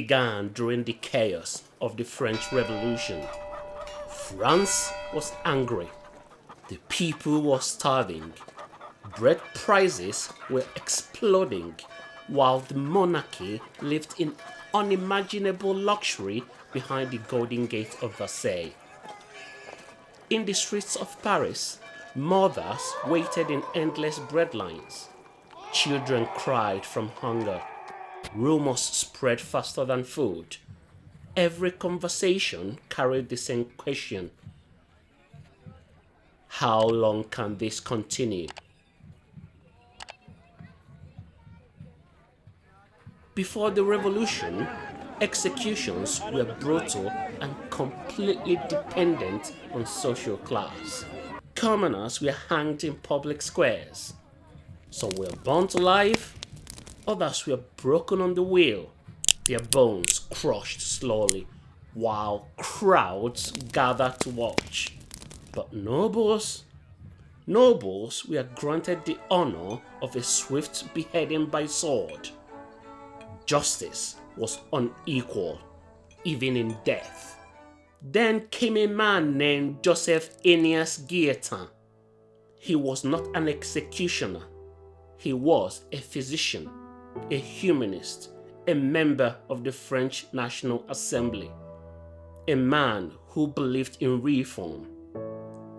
began during the chaos of the French Revolution. France was angry. The people were starving. Bread prices were exploding, while the monarchy lived in unimaginable luxury behind the Golden Gate of Versailles. In the streets of Paris, mothers waited in endless bread lines. Children cried from hunger. Rumors spread faster than food. Every conversation carried the same question: how long can this continue? Before the revolution, executions were brutal and completely dependent on social class. Commoners were hanged in public squares. Some were burnt to life, others were broken on the wheel, their bones crushed slowly, while crowds gathered to watch. But nobles were granted the honor of a swift beheading by sword. Justice was unequal, even in death. Then came a man named Joseph-Ignace Guillotin. He was not an executioner. He was a physician, a humanist, a member of the French National Assembly, a man who believed in reform.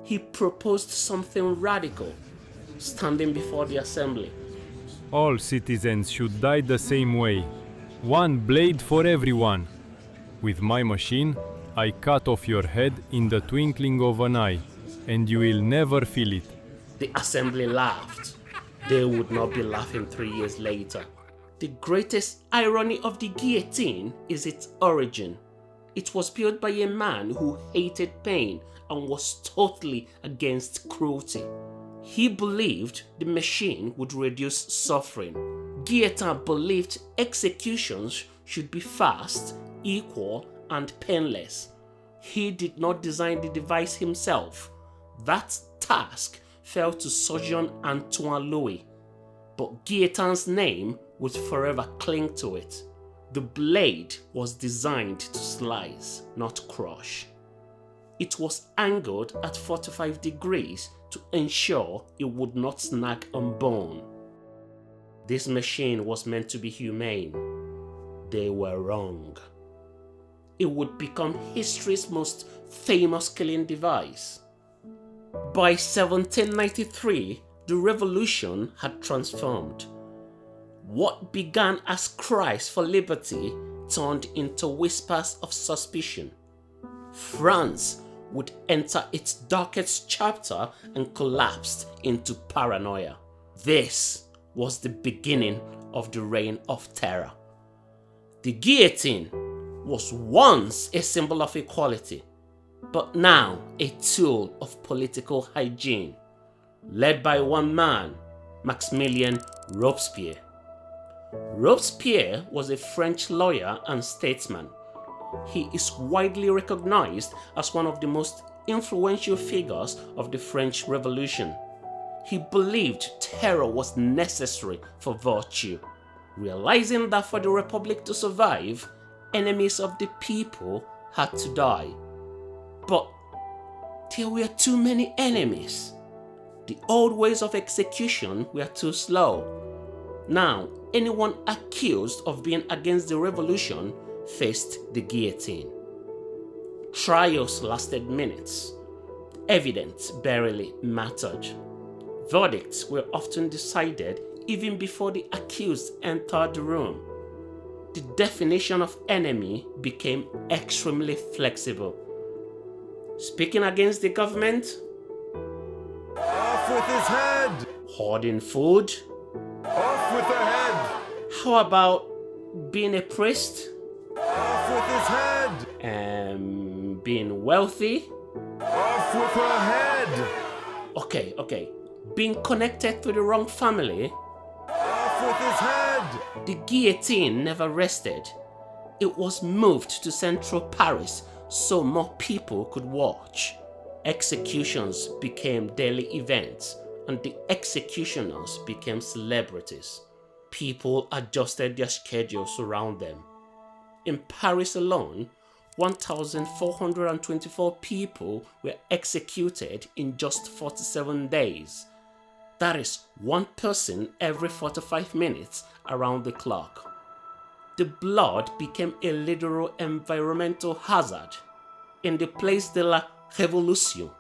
He proposed something radical, standing before the assembly. All citizens should die the same way. One blade for everyone. With my machine, I cut off your head in the twinkling of an eye, and you will never feel it. The assembly laughed. They would not be laughing 3 years later. The greatest irony of the guillotine is its origin. It was built by a man who hated pain and was totally against cruelty. He believed the machine would reduce suffering. Guillotin believed executions should be fast, equal, and painless. He did not design the device himself. That task fell to surgeon Antoinette Louis, but Guillotin's name would forever cling to it. The blade was designed to slice, not crush. It was angled at 45 degrees to ensure it would not snag on bone. This machine was meant to be humane. They were wrong. It would become history's most famous killing device. By 1793, the revolution had transformed. What began as cries for liberty turned into whispers of suspicion. France would enter its darkest chapter and collapsed into paranoia. This was the beginning of the reign of terror. The guillotine was once a symbol of equality, but now a tool of political hygiene, led by one man, Maximilien Robespierre. Robespierre was a French lawyer and statesman. He is widely recognized as one of the most influential figures of the French Revolution. He believed terror was necessary for virtue, realizing that for the Republic to survive, enemies of the people had to die. But there were too many enemies. The old ways of execution were too slow. Now, anyone accused of being against the revolution faced the guillotine. Trials lasted minutes. Evidence barely mattered. Verdicts were often decided even before the accused entered the room. The definition of enemy became extremely flexible. Speaking against the government? Off with his head! Hoarding food? Off with the head! How about being a priest? Off with his head! Being wealthy? Off with her head! Okay. Being connected to the wrong family? Off with his head! The guillotine never rested. It was moved to central Paris so more people could watch. Executions became daily events, and the executioners became celebrities. People adjusted their schedules around them. In Paris alone, 1,424 people were executed in just 47 days. That is one person every 45 minutes around the clock. The blood became a literal environmental hazard. In the Place de la Révolution,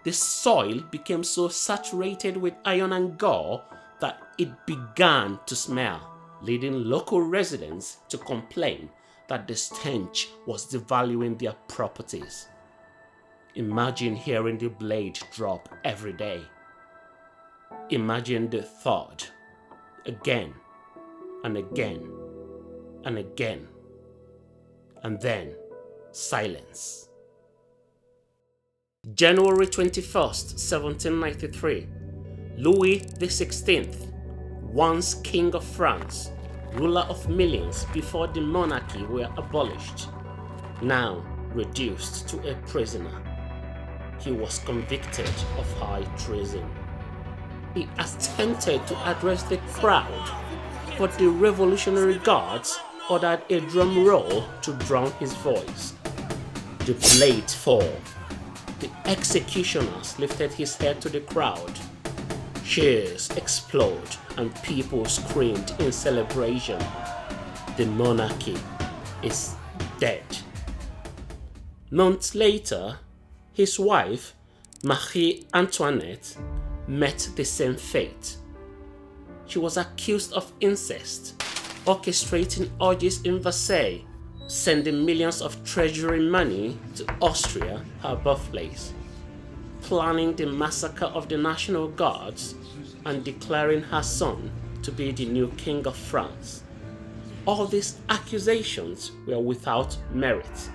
the soil became so saturated with iron and gore that it began to smell, leading local residents to complain that the stench was devaluing their properties. Imagine hearing the blade drop every day. Imagine the thought, again and again and again, and then silence. January 21st, 1793, Louis XVI, once King of France, ruler of millions before the monarchy were abolished, now reduced to a prisoner. He was convicted of high treason. He attempted to address the crowd, but the Revolutionary Guards ordered a drum roll to drown his voice. The blades fall. The executioners lifted his head to the crowd. Cheers explode and people screamed in celebration. The monarchy is dead. Months later, his wife, Marie Antoinette, met the same fate. She was accused of incest, orchestrating orgies in Versailles, sending millions of treasury money to Austria, her birthplace, planning the massacre of the National Guards, and declaring her son to be the new King of France. All these accusations were without merit.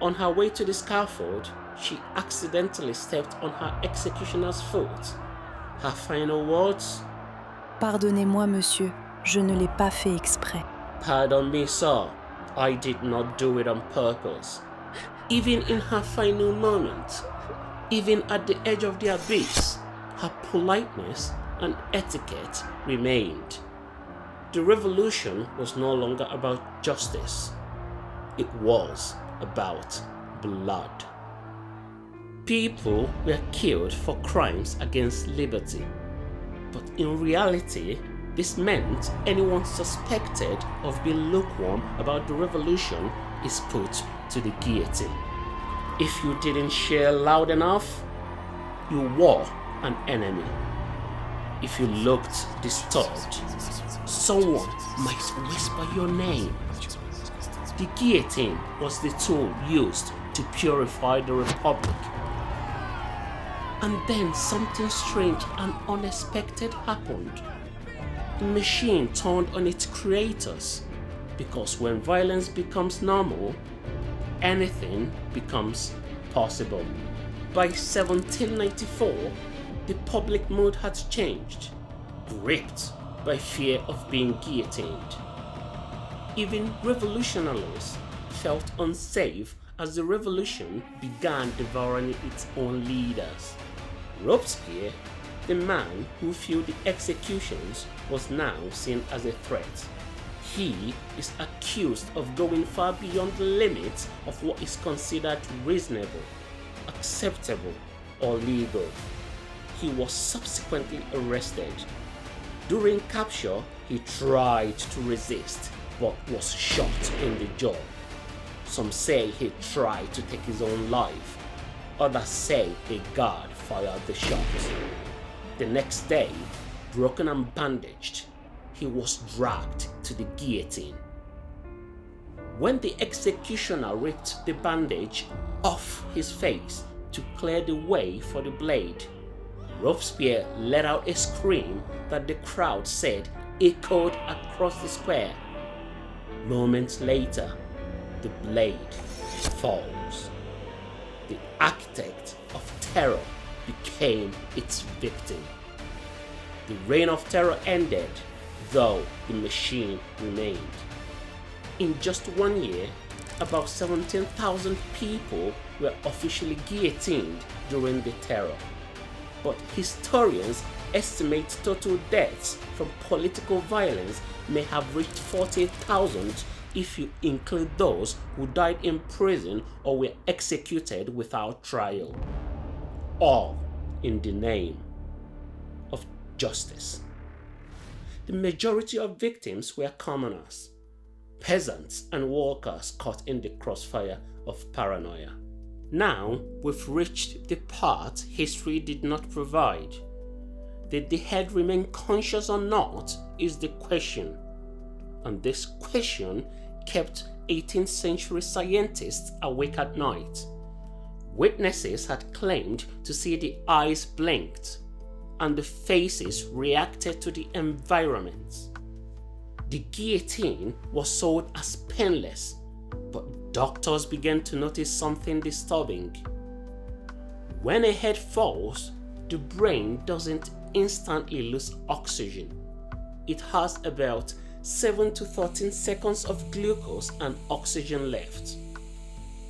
On her way to the scaffold, she accidentally stepped on her executioner's foot. Her final words, Pardonnez-moi, monsieur, je ne l'ai pas fait exprès. Pardon me, sir, I did not do it on purpose. Even in her final moment, even at the edge of the abyss, her politeness and etiquette remained. The revolution was no longer about justice. It was about blood. People were killed for crimes against liberty. But in reality, this meant anyone suspected of being lukewarm about the revolution is put to the guillotine. If you didn't cheer loud enough, you were an enemy. If you looked disturbed, someone might whisper your name. The guillotine was the tool used to purify the Republic. And then something strange and unexpected happened. The machine turned on its creators, because when violence becomes normal, anything becomes possible. By 1794, the public mood had changed, gripped by fear of being guillotined. Even revolutionaries felt unsafe as the revolution began devouring its own leaders. Robespierre, the man who fueled the executions, was now seen as a threat. He is accused of going far beyond the limits of what is considered reasonable, acceptable, or legal. He was subsequently arrested. During capture, he tried to resist but was shot in the jaw. Some say he tried to take his own life. Others say a guard fired the shot. The next day, broken and bandaged, he was dragged to the guillotine. When the executioner ripped the bandage off his face to clear the way for the blade, Robespierre let out a scream that the crowd said echoed across the square. Moments later, the blade falls. The architect of terror became its victim. The reign of terror ended, though the machine remained. In just 1 year, about 17,000 people were officially guillotined during the terror. But historians estimate total deaths from political violence may have reached 40,000 if you include those who died in prison or were executed without trial, all in the name of justice. The majority of victims were commoners, peasants and workers caught in the crossfire of paranoia. Now we've reached the part history did not provide. Did the head remain conscious or not is the question, and this question kept 18th century scientists awake at night. Witnesses had claimed to see the eyes blinked and the faces reacted to the environment. The guillotine was sold as painless, but doctors began to notice something disturbing. When a head falls, the brain doesn't instantly lose oxygen. It has about 7 to 13 seconds of glucose and oxygen left.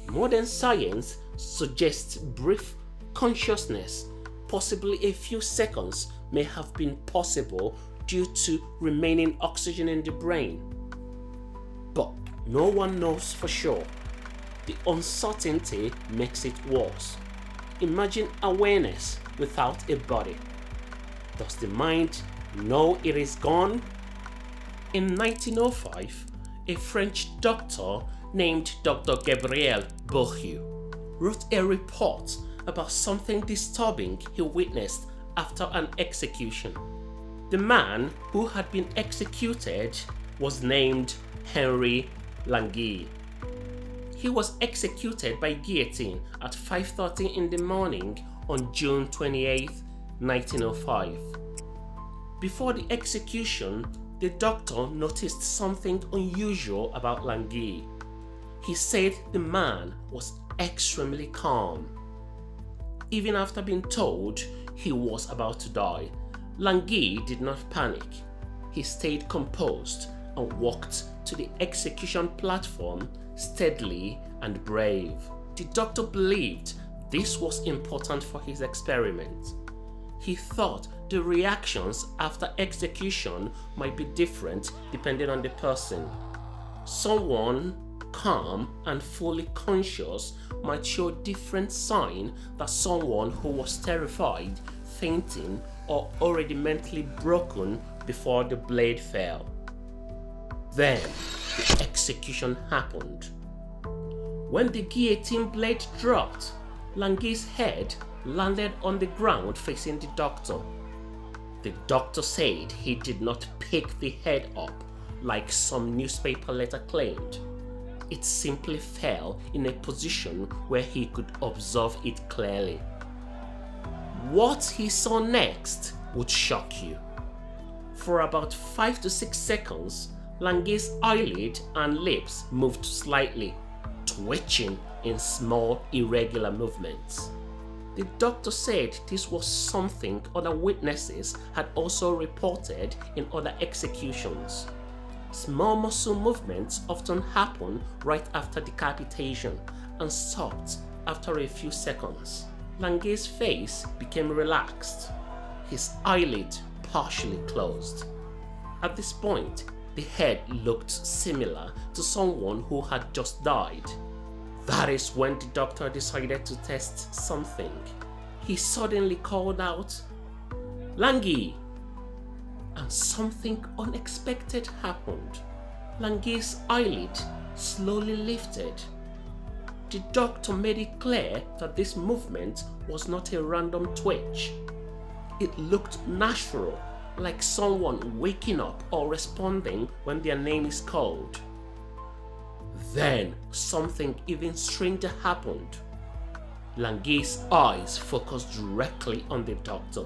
Modern science suggests brief consciousness, possibly a few seconds, may have been possible due to remaining oxygen in the brain. But no one knows for sure. The uncertainty makes it worse. Imagine awareness without a body. Does the mind know it is gone? In 1905, a French doctor named Dr. Gabriel Beaurieux wrote a report about something disturbing he witnessed after an execution. The man who had been executed was named Henri Languille. He was executed by guillotine at 5:30 in the morning on June 28, 1905. Before the execution, the doctor noticed something unusual about Languille. He said the man was extremely calm. Even after being told he was about to die, Languille did not panic. He stayed composed and walked to the execution platform steadily and brave. The doctor believed this was important for his experiment. He thought the reactions after execution might be different depending on the person. Someone calm and fully conscious might show different sign than someone who was terrified, fainting, or already mentally broken before the blade fell. Then the execution happened. When the guillotine blade dropped, Languille's head landed on the ground facing the doctor. The doctor said he did not pick the head up like some newspaper letter claimed. It simply fell in a position where he could observe it clearly. What he saw next would shock you. For about 5 to 6 seconds, Languille's eyelid and lips moved slightly, twitching in small, irregular movements. The doctor said this was something other witnesses had also reported in other executions. Small muscle movements often happen right after decapitation and stopped after a few seconds. Languille's face became relaxed, his eyelid partially closed. At this point, the head looked similar to someone who had just died. That is when the doctor decided to test something. He suddenly called out, "Languille!" And something unexpected happened. Languille's eyelid slowly lifted. The doctor made it clear that this movement was not a random twitch. It looked natural, like someone waking up or responding when their name is called. Then something even stranger happened. Languille's eyes focused directly on the doctor.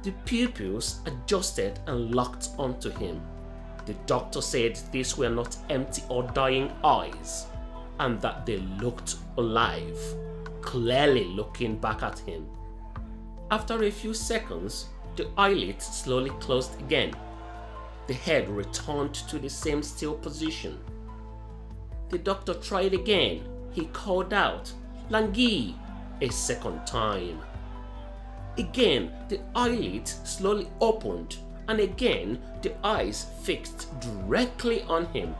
The pupils adjusted and locked onto him. The doctor said these were not empty or dying eyes, and that they looked alive, clearly looking back at him. After a few seconds, the eyelids slowly closed again. The head returned to the same still position. The doctor tried again. He called out, "Languille," a second time. Again, the eyelids slowly opened, and again the eyes fixed directly on him.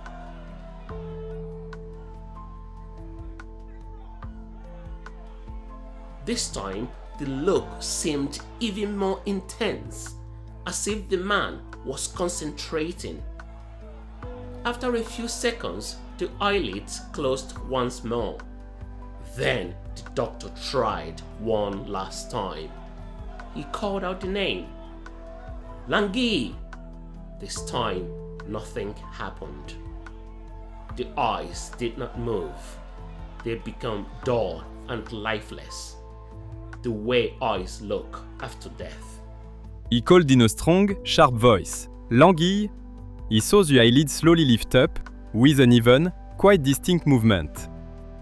This time, the look seemed even more intense, as if the man was concentrating. After a few seconds, the eyelids closed once more. Then the doctor tried one last time. He called out the name, Languille. This time, nothing happened. The eyes did not move. They became dull and lifeless, the way eyes look after death. He called in a strong, sharp voice, Languille. He saw the eyelids slowly lift up, with an even, quite distinct movement.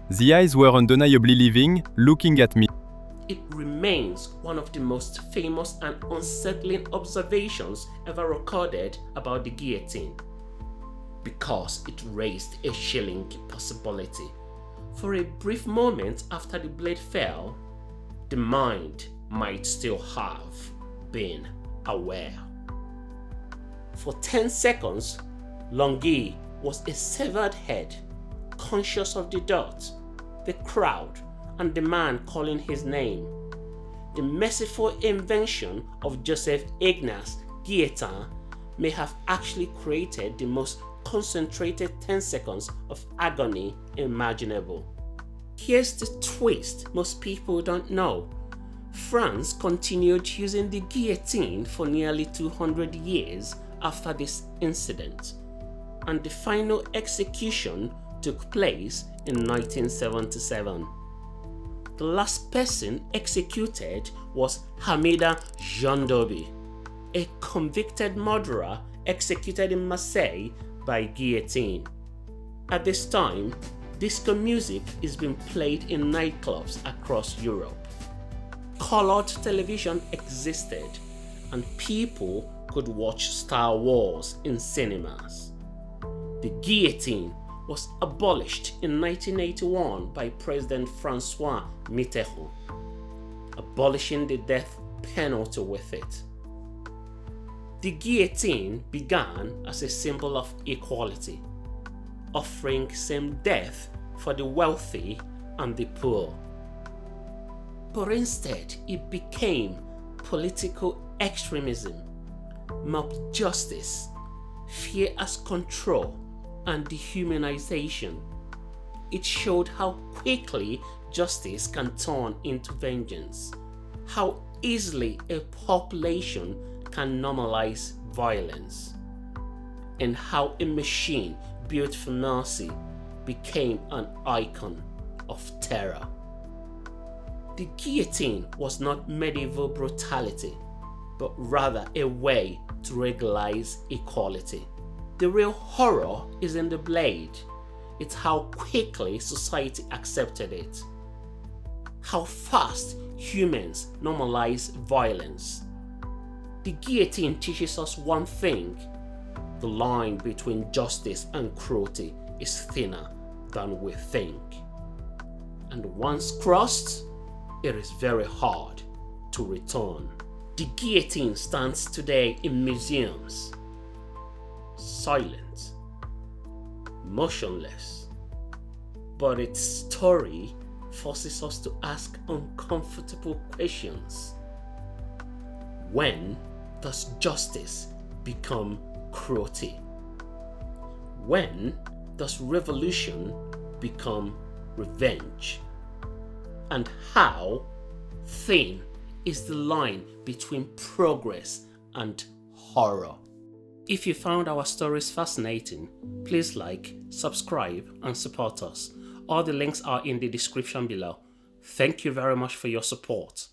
The eyes were undeniably living, looking at me. It remains one of the most famous and unsettling observations ever recorded about the guillotine, because it raised a chilling possibility. For a brief moment after the blade fell, the mind might still have been aware. For 10 seconds, Languille was a severed head, conscious of the dot, the crowd, and the man calling his name. The merciful invention of Joseph-Ignace Guillotin may have actually created the most concentrated 10 seconds of agony imaginable. Here's the twist most people don't know. France continued using the guillotine for nearly 200 years after this incident, and the final execution took place in 1977. The last person executed was Hamida Jandobi, a convicted murderer executed in Marseille by guillotine. At this time, disco music is being played in nightclubs across Europe. Colored television existed, and people could watch Star Wars in cinemas. The guillotine was abolished in 1981 by President François Mitterrand, abolishing the death penalty with it. The guillotine began as a symbol of equality, offering same death for the wealthy and the poor. But instead, it became political extremism, mob justice, fear as control, and dehumanization. It showed how quickly justice can turn into vengeance, how easily a population can normalize violence, and how a machine built for mercy became an icon of terror. The guillotine was not medieval brutality, but rather a way to regularize equality. The real horror is in the blade. It's how quickly society accepted it, how fast humans normalize violence. The guillotine teaches us one thing: the line between justice and cruelty is thinner than we think. And once crossed, it is very hard to return. The guillotine stands today in museums, silent, motionless, but its story forces us to ask uncomfortable questions. When does justice become cruelty? When does revolution become revenge? And how thin is the line between progress and horror? If you found our stories fascinating, please like, subscribe, and support us. All the links are in the description below. Thank you very much for your support.